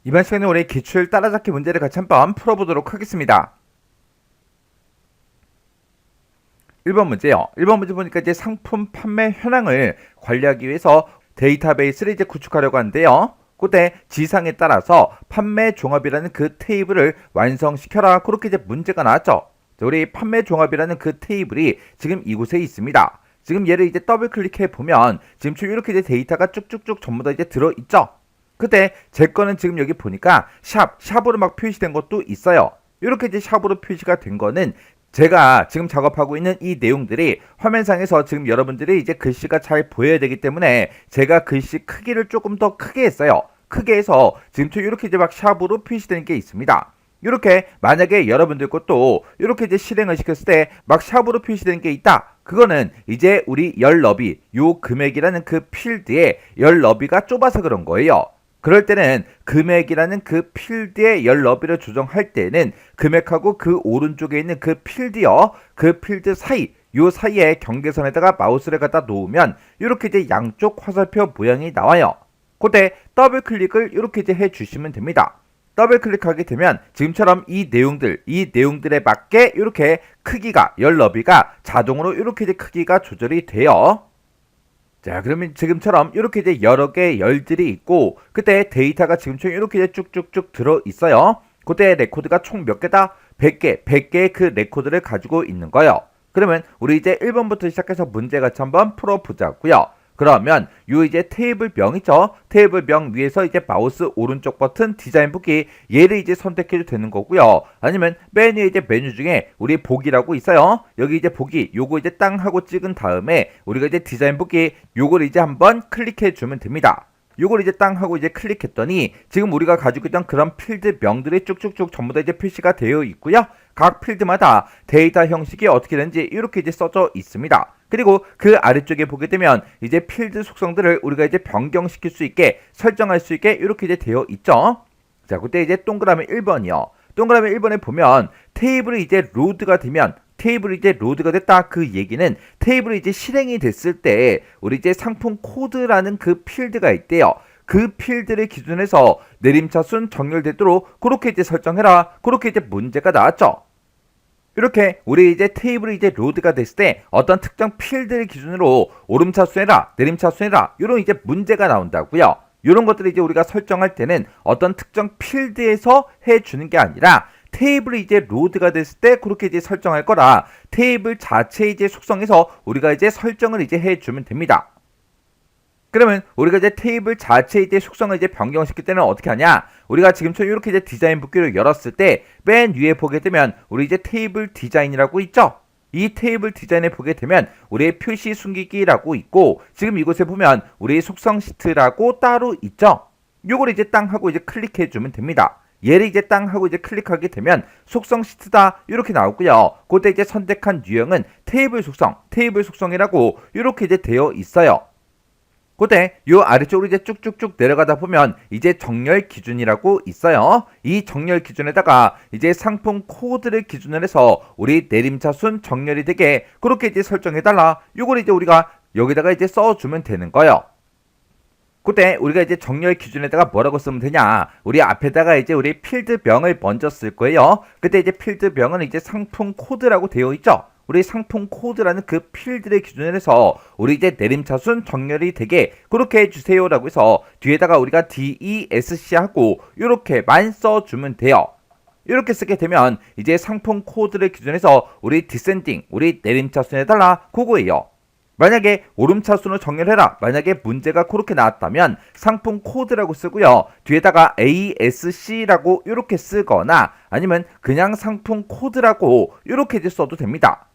이번 시간에 우리 기출 따라잡기 문제를 같이 한번 풀어보도록 하겠습니다. 1번 문제요. 1번 문제 보니까 이제 상품 판매 현황을 관리하기 위해서 데이터베이스를 이제 구축하려고 하는데요. 그때 지상에 따라서 판매 종합이라는 그 테이블을 완성시켜라. 그렇게 이제 문제가 나왔죠. 우리 판매 종합이라는 그 테이블이 지금 이곳에 있습니다. 지금 얘를 이제 더블 클릭해 보면 지금 이렇게 이제 데이터가 쭉쭉쭉 전부 다 이제 들어있죠. 그때 제 거는 지금 여기 보니까 샵으로 막 표시된 것도 있어요. 이렇게 이제 샵으로 표시가 된 거는 제가 지금 작업하고 있는 이 내용들이 화면상에서 지금 여러분들이 이제 글씨가 잘 보여야 되기 때문에 제가 글씨 크기를 조금 더 크게 했어요. 크게 해서 지금 이렇게 이제 막 샵으로 표시되는 게 있습니다. 이렇게 만약에 여러분들 것도 이렇게 이제 실행을 시켰을 때 막 샵으로 표시되는 게 있다. 그거는 이제 우리 열 너비, 요 금액이라는 그 필드에 열 너비가 좁아서 그런 거예요. 그럴 때는 금액이라는 그 필드의 열 너비를 조정할 때는 금액하고 그 오른쪽에 있는 그 필드요. 그 필드 사이, 요 사이에 경계선에다가 마우스를 갖다 놓으면 이렇게 이제 양쪽 화살표 모양이 나와요. 그때 더블 클릭을 이렇게 이제 해주시면 됩니다. 더블 클릭하게 되면 지금처럼 이 내용들에 맞게 이렇게 크기가, 열 너비가 자동으로 이렇게 이제 크기가 조절이 돼요. 자, 그러면 지금처럼 이렇게 이제 여러 개의 열들이 있고, 그때 데이터가 지금처럼 이렇게 이제 쭉쭉쭉 들어 있어요. 그때 레코드가 총 몇 개다? 100개, 100개의 그 레코드를 가지고 있는 거예요. 그러면 우리 이제 1번부터 시작해서 문제 같이 한번 풀어보자고요. 그러면 요 이제 테이블명 있죠? 테이블명 위에서 이제 마우스 오른쪽 버튼 디자인 보기 얘를 이제 선택해도 되는 거고요. 아니면 맨 위에 이제 메뉴 중에 우리 보기라고 있어요. 여기 이제 보기 요거 이제 땅 하고 찍은 다음에 우리가 이제 디자인 보기 요걸 이제 한번 클릭해 주면 됩니다. 요걸 이제 땅 하고 이제 클릭했더니 지금 우리가 가지고 있던 그런 필드 명들이 쭉쭉쭉 전부 다 이제 표시가 되어 있고요. 각 필드마다 데이터 형식이 어떻게 되는지 이렇게 이제 써져 있습니다. 그리고 그 아래쪽에 보게 되면 이제 필드 속성들을 우리가 이제 변경시킬 수 있게 설정할 수 있게 이렇게 이제 되어 있죠. 자, 그때 이제 동그라미 1번이요. 동그라미 1번에 보면 테이블이 이제 로드가 되면 테이블이 이제 로드가 됐다. 그 얘기는 테이블이 이제 실행이 됐을 때 우리 이제 상품 코드라는 그 필드가 있대요. 그 필드를 기준해서 내림차순 정렬되도록 그렇게 이제 설정해라. 그렇게 이제 문제가 나왔죠. 이렇게 우리 이제 테이블이 이제 로드가 됐을 때 어떤 특정 필드를 기준으로 오름차순 해라, 내림차순 해라, 이런 이제 문제가 나온다고요. 이런 것들을 이제 우리가 설정할 때는 어떤 특정 필드에서 해주는 게 아니라 테이블이 이제 로드가 됐을 때 그렇게 이제 설정할 거라 테이블 자체 이제 속성에서 우리가 이제 설정을 이제 해주면 됩니다. 그러면 우리가 이제 테이블 자체 이제 속성을 이제 변경시킬 때는 어떻게 하냐? 우리가 지금처럼 이렇게 이제 디자인 붓기를 열었을 때 맨 위에 보게 되면 우리 이제 테이블 디자인이라고 있죠? 이 테이블 디자인에 보게 되면 우리의 표시 숨기기라고 있고 지금 이곳에 보면 우리 속성 시트라고 따로 있죠? 요걸 이제 땅 하고 이제 클릭해 주면 됩니다. 얘를 이제 땅 하고 이제 클릭하게 되면 속성 시트다 이렇게 나오고요. 그때 이제 선택한 유형은 테이블 속성이라고 이렇게 이제 되어 있어요. 그때 요 아래쪽으로 이제 쭉쭉쭉 내려가다 보면 이제 정렬 기준이라고 있어요. 이 정렬 기준에다가 이제 상품 코드를 기준으로 해서 우리 내림차순 정렬이 되게 그렇게 이제 설정해달라. 요걸 이제 우리가 여기다가 이제 써주면 되는 거예요. 그때 우리가 이제 정렬 기준에다가 뭐라고 쓰면 되냐? 우리 앞에다가 이제 우리 필드명을 먼저 쓸 거예요. 그때 이제 필드명은 이제 상품 코드라고 되어 있죠. 우리 상품 코드라는 그 필드를 기준으로 해서 우리 이제 내림차순 정렬이 되게 그렇게 해주세요라고 해서 뒤에다가 우리가 DESC 하고 이렇게만 써주면 돼요. 이렇게 쓰게 되면 이제 상품 코드를 기준으로 해서 우리 디센딩, 우리 내림차순 해달라 그거예요. 만약에 오름차순을 정렬해라. 만약에 문제가 그렇게 나왔다면 상품 코드라고 쓰고요. 뒤에다가 ASC라고 이렇게 쓰거나 아니면 그냥 상품 코드라고 이렇게 써도 됩니다.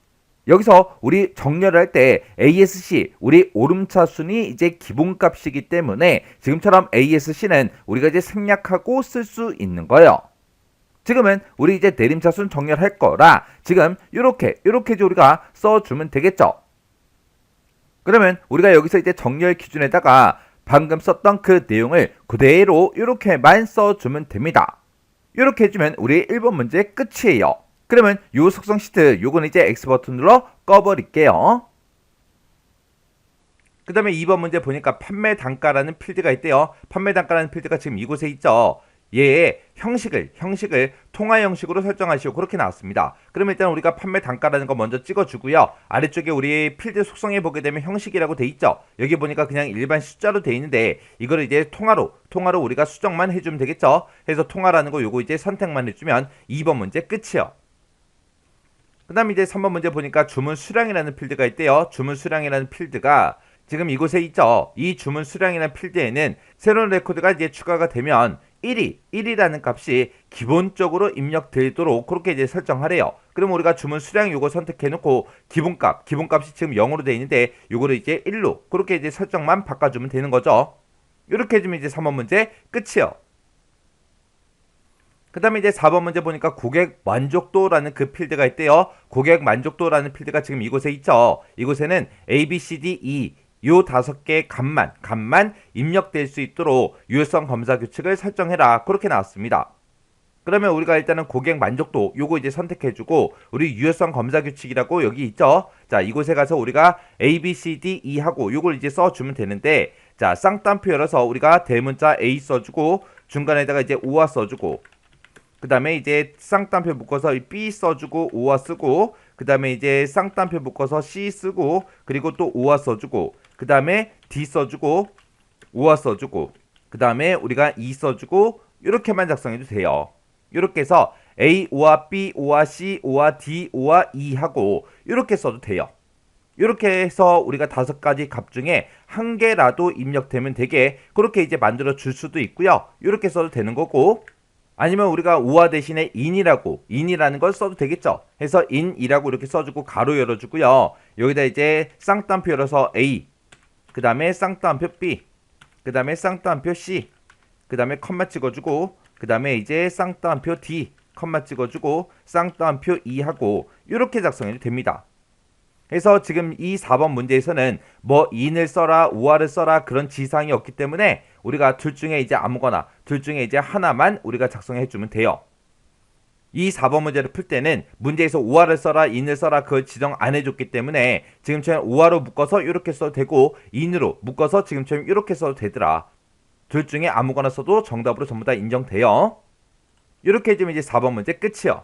여기서 우리 정렬할 때 ASC, 우리 오름차순이 이제 기본값이기 때문에 지금처럼 ASC는 우리가 이제 생략하고 쓸 수 있는 거예요. 지금은 우리 이제 내림차순 정렬할 거라 지금 이렇게 이제 우리가 써주면 되겠죠. 그러면 우리가 여기서 이제 정렬 기준에다가 방금 썼던 그 내용을 그대로 이렇게만 써주면 됩니다. 이렇게 해주면 우리 1번 문제 끝이에요. 그러면 요 속성 시트 요건 이제 X 버튼 눌러 꺼버릴게요. 그 다음에 2번 문제 보니까 판매 단가라는 필드가 있대요. 판매 단가라는 필드가 지금 이곳에 있죠. 얘의 형식을 통화 형식으로 설정하시오. 그렇게 나왔습니다. 그러면 일단 우리가 판매 단가라는 거 먼저 찍어주고요. 아래쪽에 우리 필드 속성에 보게 되면 형식이라고 돼 있죠. 여기 보니까 그냥 일반 숫자로 돼 있는데 이거를 이제 통화로 우리가 수정만 해주면 되겠죠. 해서 통화라는 거 요거 이제 선택만 해주면 2번 문제 끝이요. 그 다음에 이제 3번 문제 보니까 주문 수량이라는 필드가 있대요. 주문 수량이라는 필드가 지금 이곳에 있죠. 이 주문 수량이라는 필드에는 새로운 레코드가 이제 추가가 되면 1이라는 값이 기본적으로 입력되도록 그렇게 이제 설정하래요. 그럼 우리가 주문 수량 요거 선택해놓고 기본값이 지금 0으로 되어 있는데 요거를 이제 1로 그렇게 이제 설정만 바꿔주면 되는 거죠. 이렇게 해주면 이제 3번 문제 끝이요. 그 다음에 이제 4번 문제 보니까 고객 만족도라는 그 필드가 있대요. 고객 만족도라는 필드가 지금 이곳에 있죠. 이곳에는 A, B, C, D, E 요 5개의 값만 입력될 수 있도록 유효성 검사 규칙을 설정해라. 그렇게 나왔습니다. 그러면 우리가 일단은 고객 만족도 요거 이제 선택해주고 우리 유효성 검사 규칙이라고 여기 있죠. 자, 이곳에 가서 우리가 A, B, C, D, E 하고 요걸 이제 써주면 되는데 자, 쌍따옴표 열어서 우리가 대문자 A 써주고 중간에다가 이제 오화 써주고 그 다음에 이제 쌍따옴표 묶어서 B 써주고 오화 쓰고 그 다음에 이제 쌍따옴표 묶어서 C 쓰고 그리고 또 오화 써주고 그 다음에 D 써주고 오화 써주고 그 다음에 우리가 E 써주고 이렇게만 작성해도 돼요. 이렇게 해서 A 오화 B 오화 C 오화 D 오화 E 하고 이렇게 써도 돼요. 이렇게 해서 우리가 5가지 값 중에 한 개라도 입력되면 되게 그렇게 이제 만들어 줄 수도 있고요. 이렇게 써도 되는 거고 아니면 우리가 오화 대신에 in이라는 걸 써도 되겠죠. 해서 in이라고 이렇게 써주고 가로 열어주고요. 여기다 이제 쌍따옴표 열어서 A 그 다음에 쌍따옴표 B 그 다음에 쌍따옴표 C 그 다음에 컴마 찍어주고 그 다음에 이제 쌍따옴표 D 컴마 찍어주고 쌍따옴표 E 하고 이렇게 작성해도 됩니다. 그래서 지금 이 4번 문제에서는 뭐 in을 써라 오화를 써라 그런 지상이 없기 때문에 우리가 둘 중에 이제 아무거나 둘 중에 이제 하나만 우리가 작성해 주면 돼요. 이 4번 문제를 풀 때는 문제에서 오화를 써라 in을 써라 그걸 지정 안 해줬기 때문에 지금처럼 오화로 묶어서 이렇게 써도 되고 in으로 묶어서 지금처럼 이렇게 써도 되더라. 둘 중에 아무거나 써도 정답으로 전부 다 인정돼요. 이렇게 해주면 이제 4번 문제 끝이요.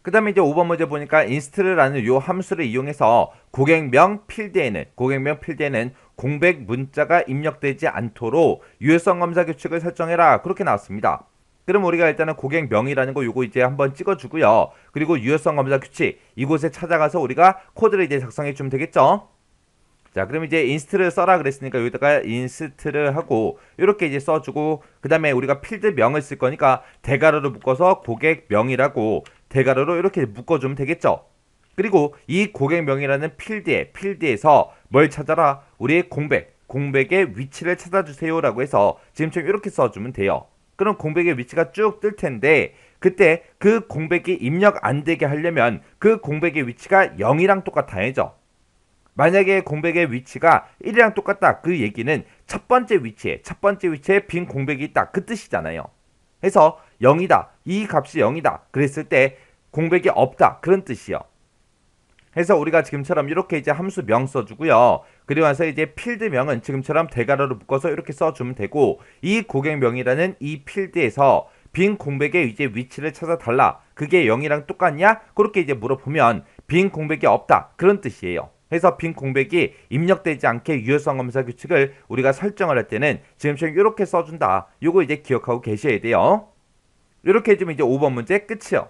그 다음에 이제 5번 문제 보니까 inst라는 요 함수를 이용해서 고객명 필드에는 공백 문자가 입력되지 않도록 유효성 검사 규칙을 설정해라. 그렇게 나왔습니다. 그럼 우리가 일단은 고객명이라는 거 요거 이제 한번 찍어주고요. 그리고 유효성 검사 규칙 이곳에 찾아가서 우리가 코드를 이제 작성해 주면 되겠죠. 자, 그럼 이제 인스트를 써라 그랬으니까 여기다가 인스트를 하고 이렇게 이제 써주고 그 다음에 우리가 필드명을 쓸 거니까 대괄호로 묶어서 고객명이라고 대괄호로 이렇게 묶어주면 되겠죠. 그리고 이 고객명이라는 필드에서 뭘 찾아라? 우리의 공백의 위치를 찾아주세요 라고 해서 지금처럼 이렇게 써주면 돼요. 그럼 공백의 위치가 쭉 뜰 텐데 그때 그 공백이 입력 안 되게 하려면 그 공백의 위치가 0이랑 똑같아야죠. 만약에 공백의 위치가 1이랑 똑같다. 그 얘기는 첫 번째 위치에 빈 공백이 있다. 그 뜻이잖아요. 해서 0이다. 이 값이 0이다. 그랬을 때 공백이 없다. 그런 뜻이요. 해서 우리가 지금처럼 이렇게 이제 함수명 써주고요. 그리고 나서 이제 필드명은 지금처럼 대괄호로 묶어서 이렇게 써주면 되고 이 고객명이라는 이 필드에서 빈 공백의 이제 위치를 찾아달라. 그게 0이랑 똑같냐? 그렇게 이제 물어보면 빈 공백이 없다. 그런 뜻이에요. 해서 빈 공백이 입력되지 않게 유효성 검사 규칙을 우리가 설정을 할 때는 지금처럼 이렇게 써준다. 요거 이제 기억하고 계셔야 돼요. 이렇게 해주면 이제 5번 문제 끝이요.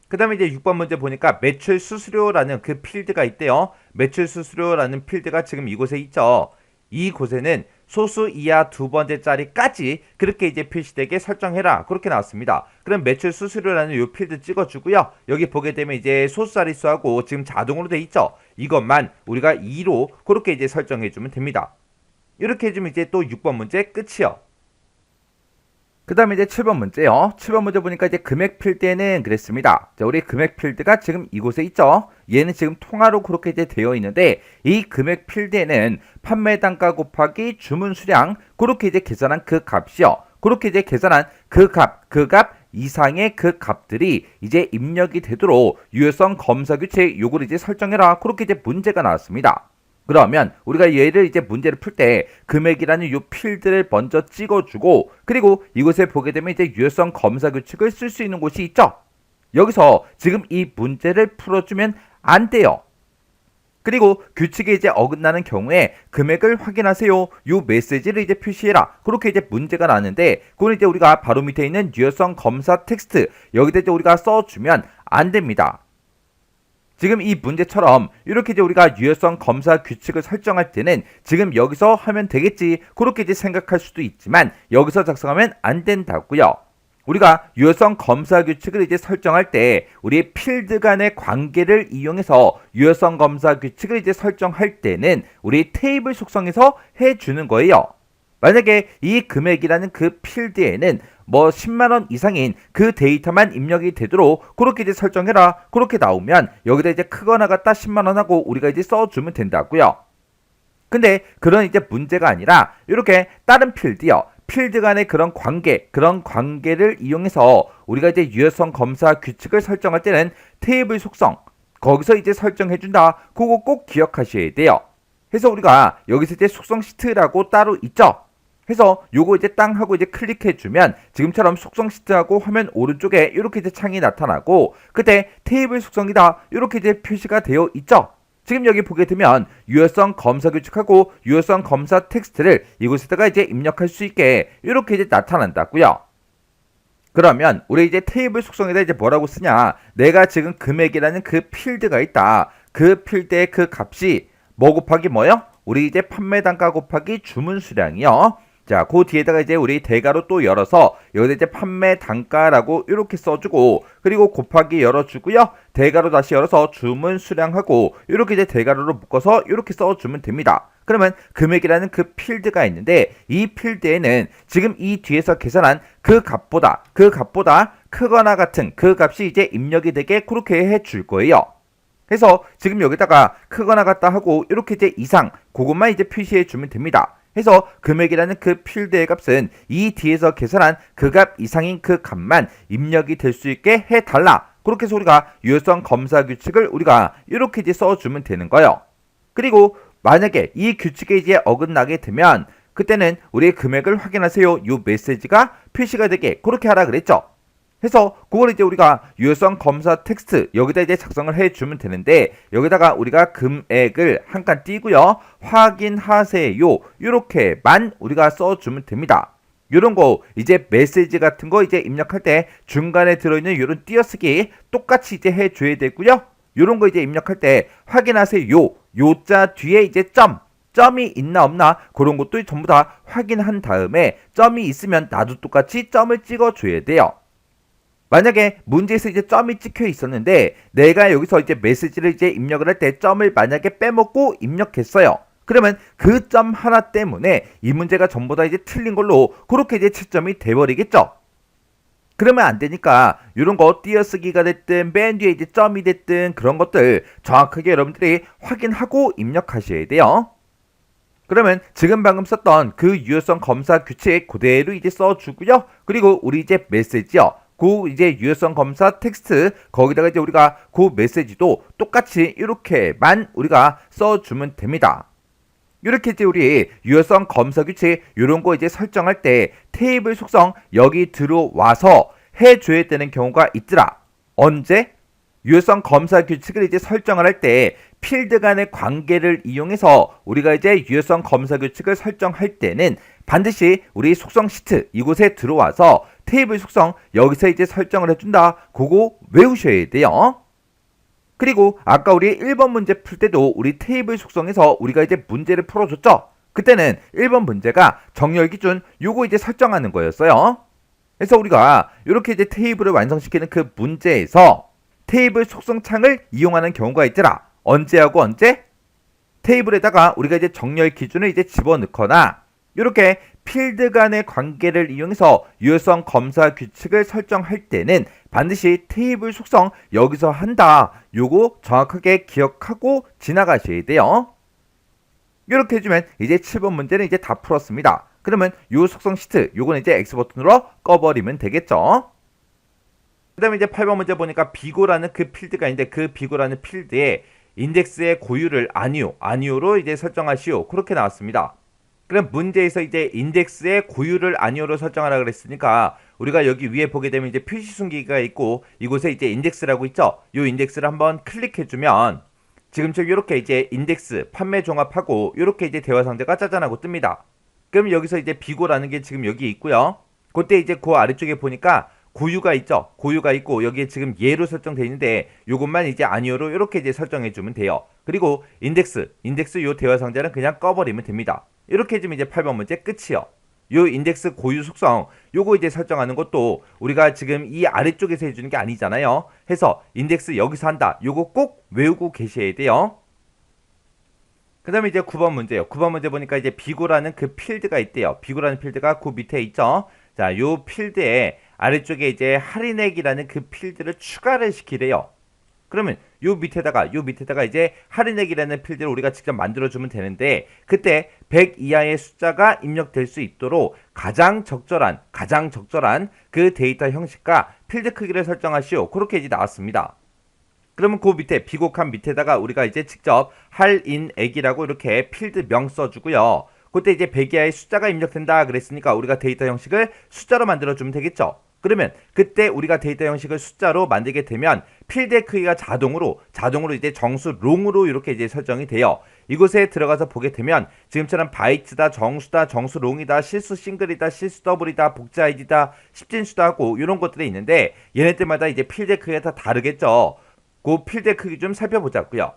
그 다음에 이제 6번 문제 보니까 매출 수수료라는 그 필드가 있대요. 매출 수수료라는 필드가 지금 이곳에 있죠. 이곳에는 소수 이하 두 번째 자리까지 그렇게 이제 표시되게 설정해라. 그렇게 나왔습니다. 그럼 매출 수수료라는 요 필드 찍어주고요. 여기 보게 되면 이제 소수 자릿수하고 지금 자동으로 돼 있죠. 이것만 우리가 2로 그렇게 이제 설정해주면 됩니다. 이렇게 해주면 이제 또 6번 문제 끝이요. 그 다음에 이제 7번 문제요. 7번 문제 보니까 이제 금액 필드에는 그랬습니다. 자, 우리 금액 필드가 지금 이곳에 있죠. 얘는 지금 통화로 그렇게 이제 되어 있는데 이 금액 필드에는 판매 단가 곱하기 주문 수량 그렇게 이제 계산한 그 값이요. 그렇게 이제 계산한 그 값 이상의 그 값들이 이제 입력이 되도록 유효성 검사 규칙 요걸 이제 설정해라. 그렇게 이제 문제가 나왔습니다. 그러면 우리가 얘를 이제 문제를 풀 때 금액이라는 요 필드를 먼저 찍어주고 그리고 이곳에 보게 되면 이제 유효성 검사 규칙을 쓸 수 있는 곳이 있죠. 여기서 지금 이 문제를 풀어주면 안 돼요. 그리고 규칙에 이제 어긋나는 경우에 금액을 확인하세요. 요 메시지를 이제 표시해라. 그렇게 이제 문제가 나는데 그건 이제 우리가 바로 밑에 있는 유효성 검사 텍스트 여기다 이제 우리가 써주면 안 됩니다. 지금 이 문제처럼 이렇게 이제 우리가 유효성 검사 규칙을 설정할 때는 지금 여기서 하면 되겠지 그렇게 이제 생각할 수도 있지만 여기서 작성하면 안 된다고요. 우리가 유효성 검사 규칙을 이제 설정할 때 우리 필드 간의 관계를 이용해서 유효성 검사 규칙을 이제 설정할 때는 우리 테이블 속성에서 해주는 거예요. 만약에 이 금액이라는 그 필드에는 뭐 10만원 이상인 그 데이터만 입력이 되도록 그렇게 이제 설정해라. 그렇게 나오면 여기다 이제 크거나 같다 10만원 하고 우리가 이제 써주면 된다고요. 근데 그런 이제 문제가 아니라 이렇게 다른 필드요. 필드 간의 그런 관계를 이용해서 우리가 이제 유효성 검사 규칙을 설정할 때는 테이블 속성 거기서 이제 설정해준다. 그거 꼭 기억하셔야 돼요. 그래서 우리가 여기서 이제 속성 시트라고 따로 있죠. 해서 요거 이제 땅 하고 이제 클릭해주면 지금처럼 속성 시트하고 화면 오른쪽에 이렇게 이제 창이 나타나고 그때 테이블 속성이다 이렇게 이제 표시가 되어 있죠. 지금 여기 보게 되면 유효성 검사 규칙하고 유효성 검사 텍스트를 이곳에다가 이제 입력할 수 있게 이렇게 이제 나타난다고요. 그러면 우리 이제 테이블 속성에다 이제 뭐라고 쓰냐? 내가 지금 금액이라는 그 필드가 있다. 그 필드의 그 값이 뭐 곱하기 뭐요? 우리 이제 판매 단가 곱하기 주문 수량이요. 자, 그 뒤에다가 이제 우리 대괄호 또 열어서 여기다 이제 판매 단가라고 이렇게 써주고 그리고 곱하기 열어주고요. 대괄호 다시 열어서 주문 수량하고 이렇게 이제 대괄호로 묶어서 이렇게 써주면 됩니다. 그러면 금액이라는 그 필드가 있는데 이 필드에는 지금 이 뒤에서 계산한 그 값보다 크거나 같은 그 값이 이제 입력이 되게 그렇게 해줄 거예요. 그래서 지금 여기다가 크거나 같다 하고 이렇게 이제 이상 그것만 이제 표시해 주면 됩니다. 해서 금액이라는 그 필드의 값은 이 뒤에서 계산한 그 값 이상인 그 값만 입력이 될 수 있게 해달라. 그렇게 해서 우리가 유효성 검사 규칙을 우리가 이렇게 이제 써주면 되는 거예요. 그리고 만약에 이 규칙에 이제 어긋나게 되면 그때는 우리의 금액을 확인하세요. 이 메시지가 표시가 되게 그렇게 하라 그랬죠. 해서 그걸 이제 우리가 유효성 검사 텍스트 여기다 이제 작성을 해주면 되는데 여기다가 우리가 금액을 한 칸 띄고요. 확인하세요. 이렇게만 우리가 써주면 됩니다. 요런 거 이제 메시지 같은 거 이제 입력할 때 중간에 들어있는 요런 띄어쓰기 똑같이 이제 해줘야 되고요. 요런 거 이제 입력할 때 확인하세요. 요자 뒤에 이제 점이 있나 없나 그런 것도 전부 다 확인한 다음에 점이 있으면 나도 똑같이 점을 찍어줘야 돼요. 만약에 문제에서 이제 점이 찍혀 있었는데 내가 여기서 이제 메시지를 이제 입력을 할 때 점을 만약에 빼먹고 입력했어요. 그러면 그 점 하나 때문에 이 문제가 전부 다 이제 틀린 걸로 그렇게 이제 채점이 돼버리겠죠. 그러면 안 되니까 이런 거 띄어쓰기가 됐든 맨 뒤에 이제 점이 됐든 그런 것들 정확하게 여러분들이 확인하고 입력하셔야 돼요. 그러면 지금 방금 썼던 그 유효성 검사 규칙 그대로 이제 써주고요. 그리고 우리 이제 메시지요. 그 이제 유효성 검사 텍스트 거기다가 이제 우리가 그 메시지도 똑같이 이렇게만 우리가 써주면 됩니다. 이렇게 이제 우리 유효성 검사 규칙 이런 거 이제 설정할 때 테이블 속성 여기 들어와서 해줘야 되는 경우가 있더라. 언제? 유효성 검사 규칙을 이제 설정을 할 때 필드 간의 관계를 이용해서 우리가 이제 유효성 검사 규칙을 설정할 때는 반드시 우리 속성 시트 이곳에 들어와서 테이블 속성 여기서 이제 설정을 해준다. 그거 외우셔야 돼요. 그리고 아까 우리 1번 문제 풀 때도 우리 테이블 속성에서 우리가 이제 문제를 풀어줬죠. 그때는 1번 문제가 정렬 기준 요거 이제 설정하는 거였어요. 그래서 우리가 이렇게 이제 테이블을 완성시키는 그 문제에서 테이블 속성 창을 이용하는 경우가 있더라. 언제하고 언제? 테이블에다가 우리가 이제 정렬 기준을 이제 집어넣거나 이렇게 필드 간의 관계를 이용해서 유효성 검사 규칙을 설정할 때는 반드시 테이블 속성 여기서 한다. 요거 정확하게 기억하고 지나가셔야 돼요. 이렇게 해주면 이제 7번 문제는 이제 다 풀었습니다. 그러면 요 속성 시트 요거는 이제 X 버튼으로 꺼버리면 되겠죠. 그 다음에 이제 8번 문제 보니까 비고라는 그 필드가 있는데 그 비고라는 필드에 인덱스의 고유를 아니오로 이제 설정하시오. 그렇게 나왔습니다. 그럼 문제에서 이제 인덱스의 고유를 아니오로 설정하라 그랬으니까 우리가 여기 위에 보게 되면 이제 표시 숨기기가 있고 이곳에 이제 인덱스라고 있죠. 이 인덱스를 한번 클릭해주면 지금처럼 이렇게 이제 인덱스 판매 종합하고 이렇게 이제 대화 상자가 짜잔하고 뜹니다. 그럼 여기서 이제 비고라는 게 지금 여기 있고요. 그때 이제 그 아래쪽에 보니까 고유가 있죠. 고유가 있고 여기에 지금 예로 설정되어 있는데 요것만 이제 아니오로 이렇게 이제 설정해 주면 돼요. 그리고 인덱스 요 대화 상자는 그냥 꺼버리면 됩니다. 이렇게 해주면 이제 8번 문제 끝이요. 요 인덱스 고유 속성 요거 이제 설정하는 것도 우리가 지금 이 아래쪽에서 해주는 게 아니잖아요. 해서 인덱스 여기서 한다. 요거 꼭 외우고 계셔야 돼요. 그 다음에 이제 9번 문제요. 9번 문제 보니까 이제 비고라는 그 필드가 있대요. 비고라는 필드가 그 밑에 있죠. 자, 요 필드에 아래쪽에 이제 할인액이라는 그 필드를 추가를 시키래요. 그러면 요 밑에다가 이제 할인액이라는 필드를 우리가 직접 만들어주면 되는데 그때 100 이하의 숫자가 입력될 수 있도록 가장 적절한 그 데이터 형식과 필드 크기를 설정하시오. 그렇게 이제 나왔습니다. 그러면 그 밑에 비곡한 밑에다가 우리가 이제 직접 할인액이라고 이렇게 필드 명 써주고요. 그때 이제 100 이하의 숫자가 입력된다 그랬으니까 우리가 데이터 형식을 숫자로 만들어주면 되겠죠. 그러면 그때 우리가 데이터 형식을 숫자로 만들게 되면 필드의 크기가 자동으로 이제 정수 롱으로 이렇게 이제 설정이 돼요. 이곳에 들어가서 보게 되면 지금처럼 바이트다, 정수다, 정수 롱이다, 실수 싱글이다, 실수 더블이다, 복제 아이디다, 십진수다 하고 이런 것들이 있는데 얘네들마다 이제 필드의 크기가 다 다르겠죠. 그 필드의 크기 좀 살펴보자고요.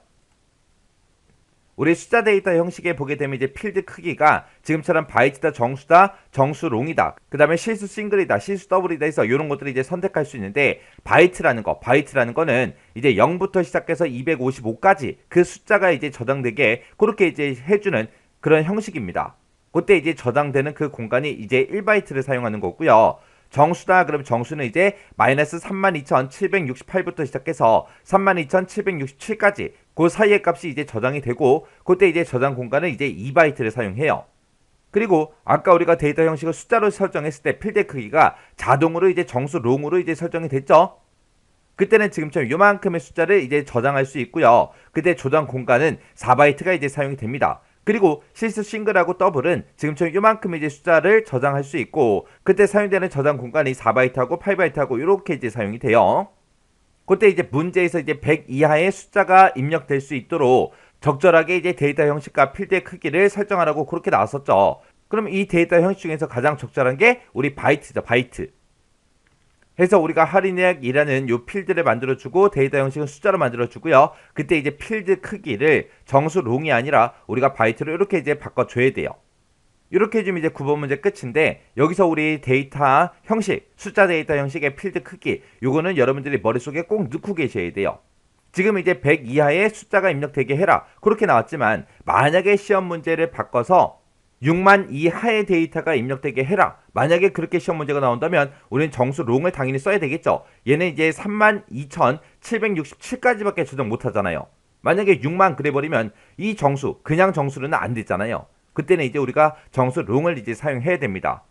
우리 숫자 데이터 형식에 보게 되면 이제 필드 크기가 지금처럼 바이트다, 정수다, 정수 롱이다, 그 다음에 실수 싱글이다, 실수 더블이다 해서 이런 것들을 이제 선택할 수 있는데 바이트라는 거는 이제 0부터 시작해서 255까지 그 숫자가 이제 저장되게 그렇게 이제 해주는 그런 형식입니다. 그때 이제 저장되는 그 공간이 이제 1바이트를 사용하는 거고요. 정수다 그러면 정수는 이제 마이너스 32,768부터 시작해서 32,767까지 그 사이의 값이 이제 저장이 되고 그때 이제 저장 공간은 이제 2바이트를 사용해요. 그리고 아까 우리가 데이터 형식을 숫자로 설정했을 때 필드 크기가 자동으로 이제 정수 롱으로 이제 설정이 됐죠. 그때는 지금처럼 요만큼의 숫자를 이제 저장할 수 있고요. 그때 저장 공간은 4바이트가 이제 사용이 됩니다. 그리고 실수 싱글하고 더블은 지금처럼 요만큼의 이제 숫자를 저장할 수 있고 그때 사용되는 저장 공간이 4바이트하고 8바이트하고 이렇게 이제 사용이 돼요. 그때 이제 문제에서 이제 100 이하의 숫자가 입력될 수 있도록 적절하게 이제 데이터 형식과 필드의 크기를 설정하라고 그렇게 나왔었죠. 그럼 이 데이터 형식 중에서 가장 적절한 게 우리 바이트죠. 바이트. 해서 우리가 할인액이라는 요 필드를 만들어주고 데이터 형식은 숫자로 만들어주고요. 그때 이제 필드 크기를 정수 롱이 아니라 우리가 바이트로 이렇게 이제 바꿔줘야 돼요. 이렇게 해주면 이제 9번 문제 끝인데 여기서 우리 데이터 형식, 숫자 데이터 형식의 필드 크기 요거는 여러분들이 머릿속에 꼭 넣고 계셔야 돼요. 지금 이제 100 이하의 숫자가 입력되게 해라. 그렇게 나왔지만 만약에 시험 문제를 바꿔서 6만 이하의 데이터가 입력되게 해라. 만약에 그렇게 시험 문제가 나온다면 우리는 정수 롱을 당연히 써야 되겠죠. 얘는 이제 32,767까지밖에 조정 못하잖아요. 만약에 6만 그래버리면 이 정수, 그냥 정수로는 안 되잖아요. 그때는 이제 우리가 정수 롱을 이제 사용해야 됩니다.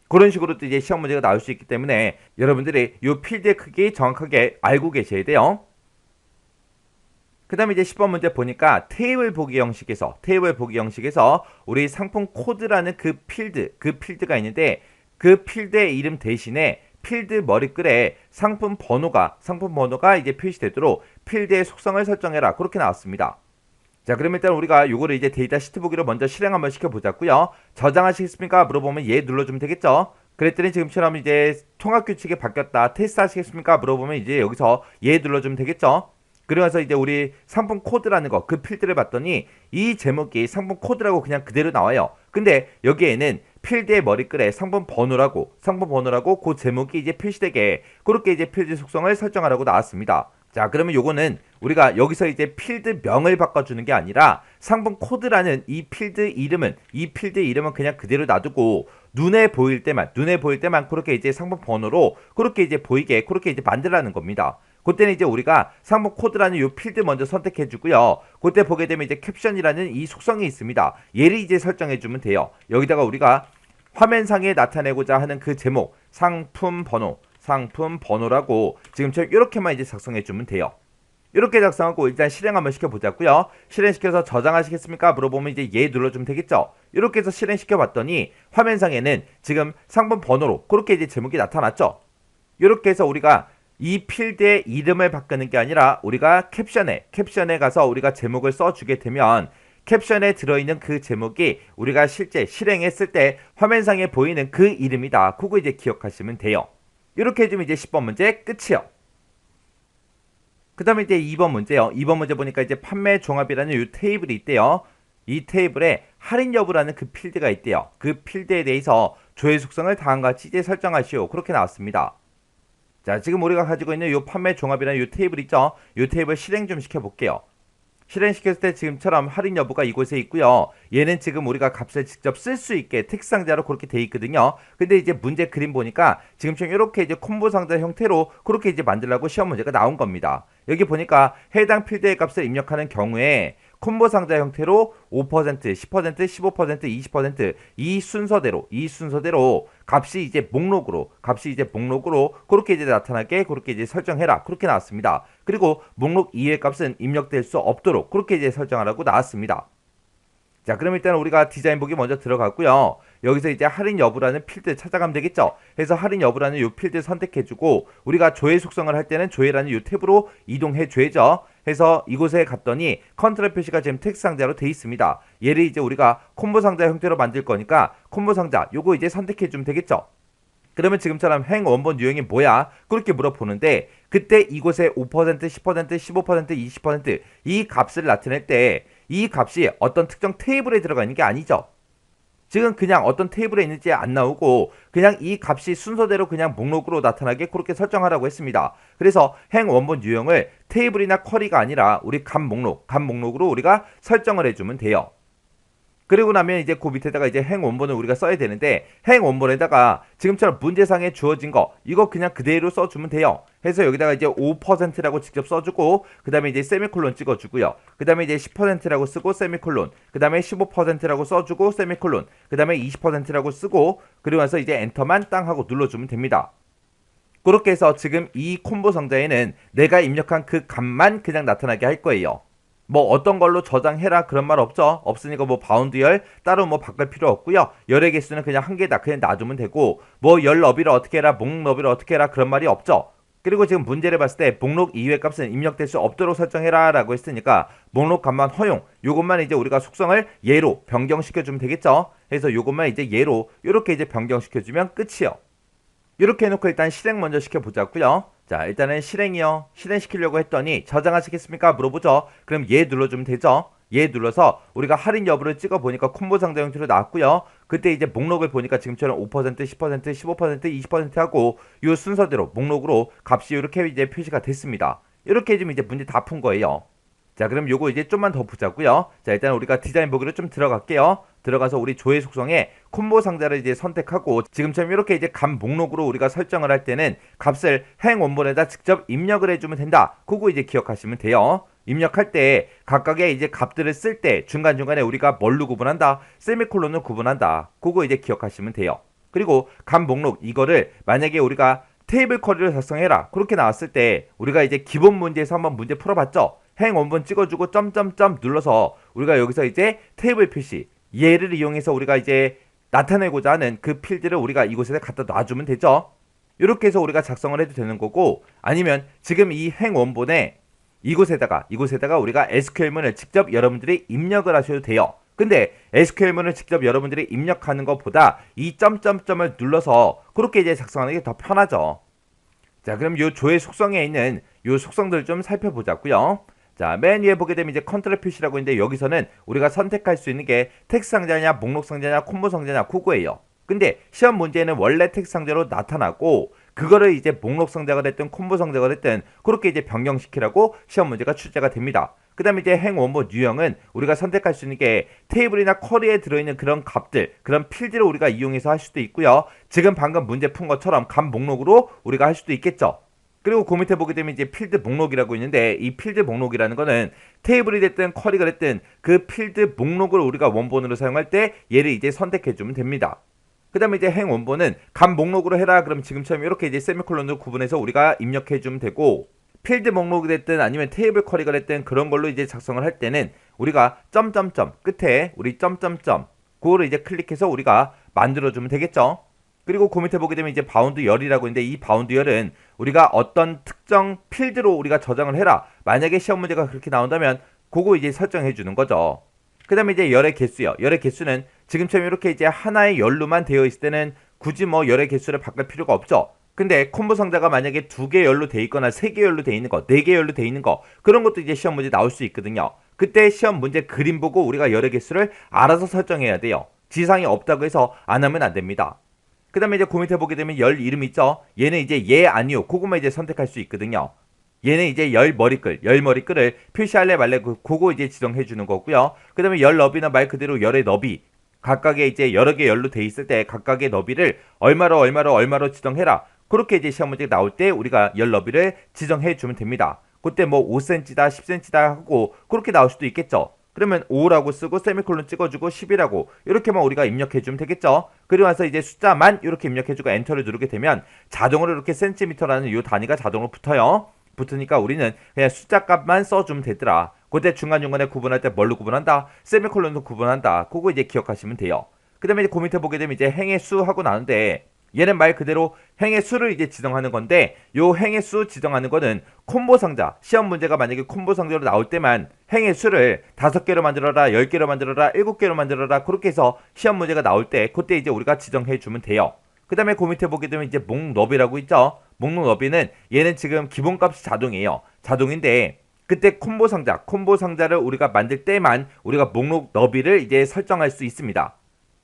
그런 식으로 또 이제 시험 문제가 나올 수 있기 때문에 여러분들이 이 필드의 크기 정확하게 알고 계셔야 돼요. 그 다음에 이제 10번 문제 보니까 테이블 보기 형식에서 우리 상품 코드라는 그 필드가 있는데 그 필드의 이름 대신에 필드 머리글에 상품 번호가 이제 표시되도록 필드의 속성을 설정해라. 그렇게 나왔습니다. 자, 그럼 일단 우리가 요거를 이제 데이터 시트 보기로 먼저 실행 한번 시켜보자고요. 저장하시겠습니까? 물어보면 예 눌러주면 되겠죠. 그랬더니 지금처럼 이제 통합규칙이 바뀌었다. 테스트 하시겠습니까? 물어보면 이제 여기서 예 눌러주면 되겠죠. 그러면서 이제 우리 상품 코드라는 거 그 필드를 봤더니 이 제목이 상품 코드라고 그냥 그대로 나와요. 근데 여기에는 필드의 머리글에 상품 번호라고 그 제목이 이제 표시되게 그렇게 이제 필드 속성을 설정하라고 나왔습니다. 자, 그러면 요거는 우리가 여기서 이제 필드 명을 바꿔주는 게 아니라 상품 코드라는 이 필드 이름은 그냥 그대로 놔두고 눈에 보일 때만 그렇게 이제 상품 번호로 그렇게 이제 보이게 그렇게 이제 만들라는 겁니다. 그때는 이제 우리가 상품 코드라는 이 필드 먼저 선택해 주고요. 그때 보게 되면 이제 캡션이라는 이 속성이 있습니다. 얘를 이제 설정해 주면 돼요. 여기다가 우리가 화면상에 나타내고자 하는 그 제목 상품 번호라고 지금처럼 이렇게만 이제 작성해 주면 돼요. 이렇게 작성하고 일단 실행 한번 시켜보자고요. 실행시켜서 저장하시겠습니까? 물어보면 이제 예 눌러주면 되겠죠. 이렇게 해서 실행시켜봤더니 화면상에는 지금 상품 번호로 그렇게 이제 제목이 나타났죠. 이렇게 해서 우리가 이 필드의 이름을 바꾸는 게 아니라 우리가 캡션에 가서 우리가 제목을 써주게 되면 캡션에 들어있는 그 제목이 우리가 실제 실행했을 때 화면상에 보이는 그 이름이다. 그거 이제 기억하시면 돼요. 이렇게 해주면 이제 10번 문제 끝이요. 그 다음에 이제 2번 문제요. 2번 문제 보니까 이제 판매 종합이라는 이 테이블이 있대요. 이 테이블에 할인 여부라는 그 필드가 있대요. 그 필드에 대해서 조회 속성을 다음과 같이 이제 설정하시오. 그렇게 나왔습니다. 자, 지금 우리가 가지고 있는 이 판매 종합이라는 이 테이블 있죠? 이 테이블 실행 좀 시켜볼게요. 실행시켰을 때 지금처럼 할인 여부가 이곳에 있고요. 얘는 지금 우리가 값을 직접 쓸 수 있게 텍스트 상자로 그렇게 돼 있거든요. 근데 이제 문제 그림 보니까 지금처럼 이렇게 이제 콤보 상자 형태로 그렇게 이제 만들라고 시험 문제가 나온 겁니다. 여기 보니까 해당 필드의 값을 입력하는 경우에 콤보 상자 형태로 5%, 10%, 15%, 20%이 순서대로 값이 이제 목록으로 그렇게 이제 나타나게 그렇게 이제 설정해라. 그렇게 나왔습니다. 그리고 목록 이외의 값은 입력될 수 없도록 그렇게 이제 설정하라고 나왔습니다. 자, 그럼 일단 우리가 디자인 보기 먼저 들어가고요. 여기서 이제 할인 여부라는 필드 찾아가면 되겠죠. 그래서 할인 여부라는 이 필드 선택해주고 우리가 조회 속성을 할 때는 조회라는 이 탭으로 이동해줘야죠. 해서 이곳에 갔더니 컨트롤 표시가 지금 텍스트 상자로 돼 있습니다. 얘를 이제 우리가 콤보 상자 형태로 만들 거니까 콤보 상자 요거 이제 선택해주면 되겠죠. 그러면 지금처럼 행 원본 유형이 뭐야? 그렇게 물어보는데 그때 이곳에 5%, 10%, 15%, 20%이 값을 나타낼 때 이 값이 어떤 특정 테이블에 들어가 있는 게 아니죠. 지금 그냥 어떤 테이블에 있는지 안 나오고 그냥 이 값이 순서대로 그냥 목록으로 나타나게 그렇게 설정하라고 했습니다. 그래서 행 원본 유형을 테이블이나 쿼리가 아니라 우리 값 목록으로 우리가 설정을 해주면 돼요. 그리고 나면 이제 그 밑에다가 이제 행 원본을 우리가 써야 되는데 행 원본에다가 지금처럼 문제상에 주어진 거 이거 그냥 그대로 써주면 돼요. 해서 여기다가 이제 5%라고 직접 써주고 그 다음에 이제 세미콜론 찍어주고요. 그 다음에 이제 10%라고 쓰고 세미콜론 그 다음에 15%라고 써주고 세미콜론 그 다음에 20%라고 쓰고 그리고 나서 이제 엔터만 땅 하고 눌러주면 됩니다. 그렇게 해서 지금 이 콤보 상자에는 내가 입력한 그 값만 그냥 나타나게 할 거예요. 뭐 어떤 걸로 저장해라 그런 말 없죠. 없으니까 뭐 바운드열 따로 뭐 바꿀 필요 없고요. 열의 개수는 그냥 한 개다 그냥 놔두면 되고 뭐 열 너비를 어떻게 해라 목록 너비를 어떻게 해라 그런 말이 없죠. 그리고 지금 문제를 봤을 때 목록 이외 값은 입력될 수 없도록 설정해라 라고 했으니까 목록 값만 허용 요것만 이제 우리가 속성을 예로 변경시켜주면 되겠죠. 그래서 요것만 이제 예로 이렇게 이제 변경시켜주면 끝이요. 이렇게 해놓고 일단 실행 먼저 시켜보자고요. 자, 일단은 실행이요. 실행시키려고 했더니 저장하시겠습니까? 물어보죠. 그럼 예 눌러주면 되죠. 예 눌러서 우리가 할인 여부를 찍어보니까 콤보 상자 형태로 나왔고요. 그때 이제 목록을 보니까 지금처럼 5%, 10%, 15%, 20% 하고 이 순서대로 목록으로 값이 이렇게 이제 표시가 됐습니다. 이렇게 해주면 이제 문제 다 푼 거예요. 자, 그럼 요거 이제 좀만 더 보자고요. 자, 일단 우리가 디자인 보기로 좀 들어갈게요. 들어가서 우리 조회 속성에 콤보 상자를 이제 선택하고 지금처럼 이렇게 이제 값 목록으로 우리가 설정을 할 때는 값을 행 원본에다 직접 입력을 해주면 된다. 그거 이제 기억하시면 돼요. 입력할 때 각각의 이제 값들을 쓸 때 중간중간에 우리가 뭘로 구분한다? 세미콜론을 구분한다. 그거 이제 기억하시면 돼요. 그리고 값 목록 이거를 만약에 우리가 테이블 쿼리를 작성해라. 그렇게 나왔을 때 우리가 이제 기본 문제에서 한번 문제 풀어봤죠. 행 원본 찍어주고 점점점 눌러서 우리가 여기서 이제 테이블 표시 얘를 이용해서 우리가 이제 나타내고자 하는 그 필드를 우리가 이곳에 갖다 놔주면 되죠. 이렇게 해서 우리가 작성을 해도 되는 거고 아니면 지금 이 행 원본에 이곳에다가 우리가 SQL문을 직접 여러분들이 입력을 하셔도 돼요. 근데 SQL문을 직접 여러분들이 입력하는 것보다 이 점점점을 눌러서 그렇게 이제 작성하는 게 더 편하죠. 자, 그럼 이 조회 속성에 있는 이 속성들 좀 살펴보자고요. 자, 맨 위에 보게 되면 이제 컨트롤 표시라고 있는데 여기서는 우리가 선택할 수 있는 게 텍스트 상자냐 목록 상자냐 콤보 상자냐 그거예요. 근데 시험 문제에는 원래 텍스트 상자로 나타나고 그거를 이제 목록 상자가 됐든 콤보 상자가 됐든 그렇게 이제 변경시키라고 시험 문제가 출제가 됩니다. 그 다음에 이제 행 원본 유형은 우리가 선택할 수 있는 게 테이블이나 쿼리에 들어있는 그런 값들, 그런 필드를 우리가 이용해서 할 수도 있고요. 지금 방금 문제 푼 것처럼 값 목록으로 우리가 할 수도 있겠죠. 그리고 그 밑에 보게 되면 이제 필드 목록이라고 있는데 이 필드 목록이라는 거는 테이블이 됐든 쿼리가 됐든 그 필드 목록을 우리가 원본으로 사용할 때 얘를 이제 선택해 주면 됩니다. 그 다음에 이제 행 원본은 값 목록으로 해라. 그럼 지금처럼 이렇게 이제 세미콜론으로 구분해서 우리가 입력해 주면 되고 필드 목록이 됐든 아니면 테이블 쿼리가 됐든 그런 걸로 이제 작성을 할 때는 우리가 점점점 끝에 우리 점점점 그거를 이제 클릭해서 우리가 만들어주면 되겠죠. 그리고 그 밑에 보게 되면 이제 바운드 열이라고 있는데 이 바운드 열은 우리가 어떤 특정 필드로 우리가 저장을 해라. 만약에 시험 문제가 그렇게 나온다면 그거 이제 설정해 주는 거죠. 그 다음에 이제 열의 개수요. 열의 개수는 지금처럼 이렇게 이제 하나의 열로만 되어 있을 때는 굳이 뭐 열의 개수를 바꿀 필요가 없죠. 근데 콤보 상자가 만약에 2개 열로 돼 있거나 3개 열로 돼 있는 거, 4개 열로 돼 있는 거 그런 것도 이제 시험 문제 나올 수 있거든요. 그때 시험 문제 그림 보고 우리가 열의 개수를 알아서 설정해야 돼요. 지상이 없다고 해서 안 하면 안 됩니다. 그 다음에 이제 그 밑에 보게 되면 열 이름 있죠? 얘는 이제 예, 아니요. 그거만 이제 선택할 수 있거든요. 얘는 이제 열 머리글을 표시할래 말래 그거 이제 지정해 주는 거고요. 그 다음에 열 너비나 말 그대로 열의 너비. 각각의 이제 여러 개 열로 돼 있을 때 각각의 너비를 얼마로 지정해라. 그렇게 이제 시험 문제 나올 때 우리가 열 너비를 지정해 주면 됩니다. 그때 뭐 5cm다 10cm다 하고 그렇게 나올 수도 있겠죠. 그러면 5라고 쓰고 세미콜론 찍어주고 10이라고 이렇게만 우리가 입력해주면 되겠죠. 그리고 나서 이제 숫자만 이렇게 입력해주고 엔터를 누르게 되면 자동으로 이렇게 센티미터라는 이 단위가 자동으로 붙어요. 붙으니까 우리는 그냥 숫자 값만 써주면 되더라. 그때 중간중간에 구분할 때 뭘로 구분한다? 세미콜론도 구분한다. 그거 이제 기억하시면 돼요. 그 다음에 이제 그 밑에 보게 되면 이제 행의 수 하고 나는데 얘는 말 그대로 행의 수를 이제 지정하는 건데 요 행의 수 지정하는 거는 콤보 상자 시험 문제가 만약에 콤보 상자로 나올 때만 행의 수를 5개로 만들어라 10개로 만들어라 7개로 만들어라 그렇게 해서 시험 문제가 나올 때 그때 이제 우리가 지정해 주면 돼요. 그 다음에 그 밑에 보게 되면 이제 목록 너비라고 있죠. 목록 너비는 얘는 지금 기본값이 자동이에요. 자동인데 그때 콤보 상자를 우리가 만들 때만 우리가 목록 너비를 이제 설정할 수 있습니다.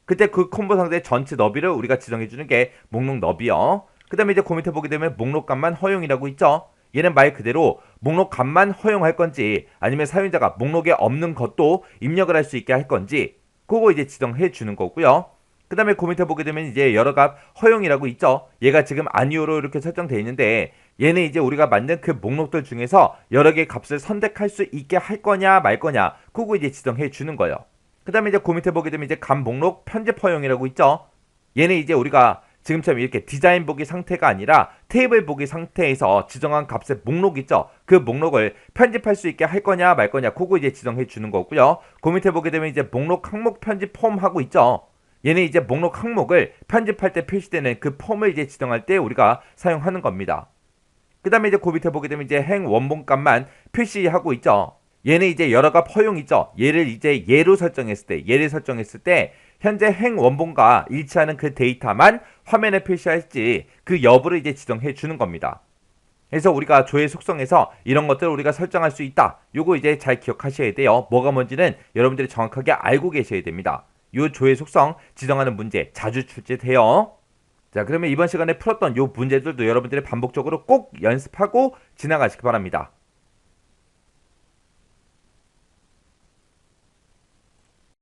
그때 그 콤보 상자의 전체 너비를 우리가 지정해 주는 게 목록 너비요. 그 다음에 이제 그 밑에 보게 되면 목록값만 허용이라고 있죠. 얘는 말 그대로 목록값만 허용할 건지 아니면 사용자가 목록에 없는 것도 입력을 할 수 있게 할 건지 그거 이제 지정해 주는 거고요. 그 다음에 그 밑에 보게 되면 이제 여러 값 허용이라고 있죠. 얘가 지금 아니오로 이렇게 설정되어 있는데 얘는 이제 우리가 만든 그 목록들 중에서 여러 개의 값을 선택할 수 있게 할 거냐 말 거냐 그거 이제 지정해 주는 거예요. 그 다음에 이제 그 밑에 보게 되면 이제 값 목록 편집 허용이라고 있죠. 얘는 이제 우리가 지금처럼 이렇게 디자인 보기 상태가 아니라 테이블 보기 상태에서 지정한 값의 목록 있죠. 그 목록을 편집할 수 있게 할 거냐 말 거냐 그거 이제 지정해 주는 거고요. 그 밑에 보게 되면 이제 목록 항목 편집 폼 하고 있죠. 얘는 이제 목록 항목을 편집할 때 표시되는 그 폼을 이제 지정할 때 우리가 사용하는 겁니다. 그 다음에 이제 그 밑에 보게 되면 이제 행 원본값만 표시하고 있죠. 얘는 이제 여러 값 허용 있죠. 얘를 이제 예로 설정했을 때 현재 행 원본과 일치하는 그 데이터만 화면에 표시할지 그 여부를 이제 지정해 주는 겁니다. 그래서 우리가 조회 속성에서 이런 것들을 우리가 설정할 수 있다. 요거 이제 잘 기억하셔야 돼요. 뭐가 뭔지는 여러분들이 정확하게 알고 계셔야 됩니다. 요 조회 속성 지정하는 문제 자주 출제돼요. 자, 그러면 이번 시간에 풀었던 요 문제들도 여러분들이 반복적으로 꼭 연습하고 지나가시기 바랍니다.